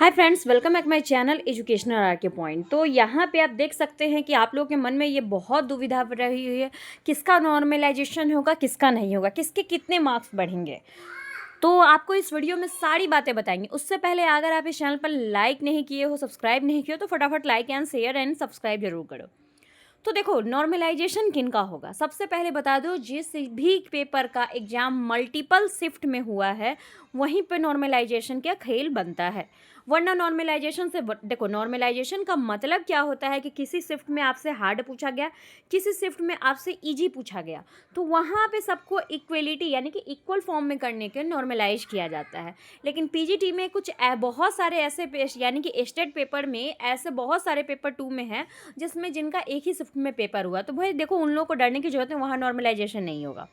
Hi friends, welcome back my channel educational R K point. तो यहाँ पे आप देख सकते हैं कि आप लोगों के मन में ये बहुत दुविधा रही हुई है, किसका नॉर्मलाइजेशन होगा, किसका नहीं होगा, किसके कितने मार्क्स बढ़ेंगे। तो आपको इस वीडियो में सारी बातें बताएंगे। उससे पहले अगर आप इस चैनल पर लाइक नहीं किए हो, सब्सक्राइब नहीं किए हो, तो फटाफट like and share and subscribe जरूर करो। तो देखो, नॉर्मलाइजेशन किन का होगा। सबसे पहले बता दो, जिस भी पेपर का एग्जाम मल्टीपल शिफ्ट में हुआ है वहीं पे नॉर्मलाइजेशन का खेल बनता है। वरना नॉर्मलाइजेशन से देखो, नॉर्मलाइजेशन का मतलब क्या होता है कि किसी शिफ्ट में आपसे हार्ड पूछा गया, किसी शिफ्ट में आपसे इजी पूछा गया, तो वहाँ पे सबको इक्वलिटी यानी कि इक्वल फॉर्म में करने के नॉर्मलाइज किया जाता है। लेकिन पीजीटी में कुछ बहुत सारे ऐसे यानी कि स्टेट पेपर में ऐसे बहुत सारे पेपर 2 में है जिसमें जिनका एक ही शिफ्ट में पेपर हुआ, तो भाई देखो, उन लोगों को डरने की जरूरत है, वहाँ नॉर्मलाइजेशन नहीं होगा।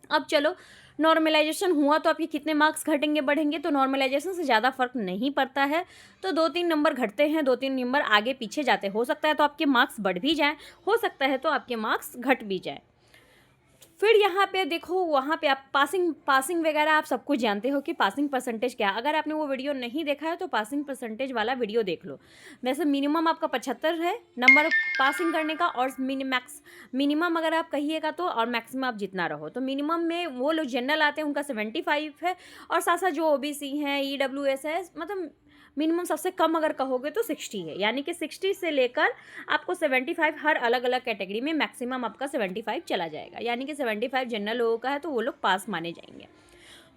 अब चलो, नॉर्मलाइजेशन हुआ तो आपके कितने मार्क्स घटेंगे बढ़ेंगे, तो नॉर्मलाइजेशन से ज़्यादा फर्क नहीं पड़ता है। तो 2-3 नंबर घटते हैं, 2-3 नंबर आगे पीछे जाते, हो सकता है तो आपके मार्क्स बढ़ भी जाएं, हो सकता है तो आपके मार्क्स घट भी जाएं। फिर यहाँ पे देखो, वहाँ पे आप पासिंग वगैरह आप सब कुछ जानते हो कि पासिंग परसेंटेज क्या है। अगर आपने वो वीडियो नहीं देखा है तो पासिंग परसेंटेज वाला वीडियो देख लो। वैसे मिनिमम आपका 75 है नंबर पासिंग करने का, और मिनिमम अगर आप कहिएगा तो, और मैक्सिमम आप जितना रहो। तो मिनिमम में वो लोग जनरल आते हैं उनका 75 है, और साथ साथ जो ओबीसी हैं, ईडब्ल्यूएस है, मतलब मिनिमम सबसे कम अगर कहोगे तो 60 है। यानी कि 60 से लेकर आपको 75 हर अलग अलग कैटेगरी में मैक्सिमम आपका 75 चला जाएगा। यानी कि 75 जनरल लोगों का है तो वो लोग पास माने जाएंगे।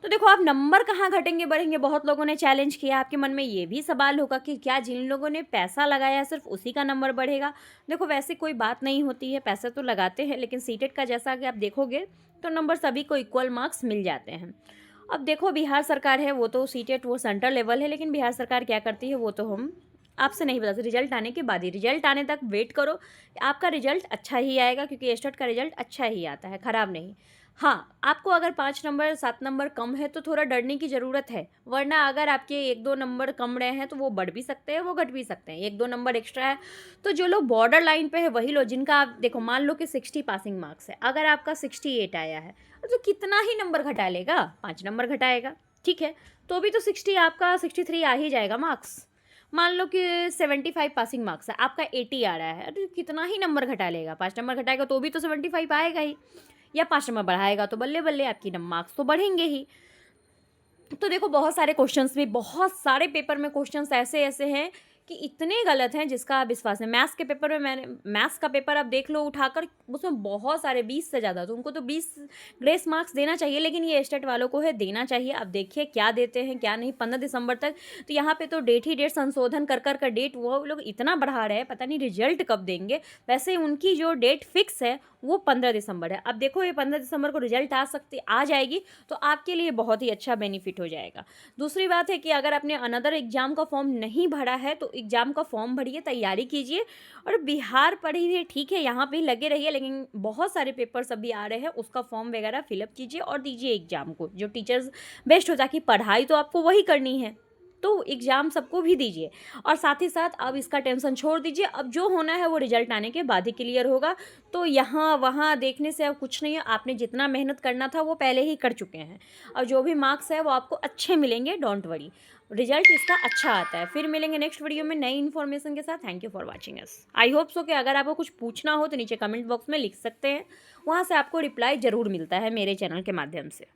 तो देखो, आप नंबर कहाँ घटेंगे बढ़ेंगे, बहुत लोगों ने चैलेंज किया। आपके मन में ये भी सवाल होगा कि क्या जिन लोगों ने पैसा लगाया सिर्फ उसी का नंबर बढ़ेगा। देखो, वैसे कोई बात नहीं होती है, पैसा तो लगाते हैं, लेकिन सीटेट का जैसा कि आप देखोगे तो नंबर सभी को इक्वल मार्क्स मिल जाते हैं। अब देखो, बिहार सरकार है, वो तो सीटेट वो सेंट्रल लेवल है, लेकिन बिहार सरकार क्या करती है वो तो हम आपसे नहीं बता सकते। रिजल्ट आने के बाद ही, रिजल्ट आने तक वेट करो। आपका रिजल्ट अच्छा ही आएगा, क्योंकि स्टेट का रिजल्ट अच्छा ही आता है, ख़राब नहीं। हाँ, आपको अगर 5 नंबर 7 नंबर कम है तो थोड़ा डरने की ज़रूरत है। वरना अगर आपके 1-2 नंबर कम रहे हैं तो वो बढ़ भी सकते हैं, वो घट भी सकते हैं। 1-2 नंबर एक्स्ट्रा है तो जो लोग बॉर्डर लाइन पे है वही लोग, जिनका आप देखो, मान लो कि 60 पासिंग मार्क्स है, अगर आपका 68 आया है तो कितना ही नंबर घटा लेगा, 5 नंबर घटाएगा, ठीक है। तो भी तो 60 आपका 63 आ ही जाएगा मार्क्स। मान लो कि 75 पासिंग मार्क्स है, आपका 80 आ रहा है, तो कितना ही नंबर घटा लेगा, 5 नंबर घटाएगा तो भी तो 75 आएगा ही, या 5 नंबर बढ़ाएगा तो बल्ले बल्ले आपकी मार्क्स तो बढ़ेंगे ही। तो देखो, बहुत सारे क्वेश्चंस भी, बहुत सारे पेपर में क्वेश्चंस ऐसे ऐसे हैं कि इतने गलत हैं जिसका आप विश्वास नहीं। मैथ्स के पेपर में, मैंने मैथ्स का पेपर आप देख लो उठाकर, उसमें बहुत सारे 20 से ज़्यादा, तो उनको तो 20 ग्रेस मार्क्स देना चाहिए, लेकिन ये स्टेट वालों को है देना चाहिए। अब देखिए क्या देते हैं क्या नहीं। 15 दिसंबर तक, तो यहाँ पे तो डेट ही डेट संशोधन कर कर डेट वो लोग इतना बढ़ा रहे हैं, पता नहीं रिजल्ट कब देंगे। वैसे उनकी जो डेट फिक्स है वो 15 दिसंबर है। अब देखो, ये 15 दिसंबर को रिजल्ट आ जाएगी तो आपके लिए बहुत ही अच्छा बेनिफिट हो जाएगा। दूसरी बात है कि अगर आपने अनदर एग्जाम का फॉर्म नहीं भरा है तो एग्जाम का फॉर्म भरिए, तैयारी कीजिए, और बिहार पढ़िए, ठीक है, यहाँ पे लगे रहिए, लेकिन बहुत सारे पेपर्स अभी आ रहे हैं, उसका फॉर्म वगैरह फिलअप कीजिए और दीजिए एग्जाम को। जो टीचर्स बेस्ट हो, ताकि पढ़ाई तो आपको वही करनी है, तो एग्ज़ाम सबको भी दीजिए। और साथ ही साथ अब इसका टेंशन छोड़ दीजिए, अब जो होना है वो रिजल्ट आने के बाद ही क्लियर होगा। तो यहाँ वहाँ देखने से अब कुछ नहीं है, आपने जितना मेहनत करना था वो पहले ही कर चुके हैं, और जो भी मार्क्स है वो आपको अच्छे मिलेंगे, डोंट वरी, रिजल्ट इसका अच्छा आता है। फिर मिलेंगे नेक्स्ट वीडियो में नई इन्फॉर्मेशन के साथ। Thank you for watching us. I hope so कि अगर आपको कुछ पूछना हो तो नीचे कमेंट बॉक्स में लिख सकते हैं, वहाँ से आपको रिप्लाई ज़रूर मिलता है मेरे चैनल के माध्यम से।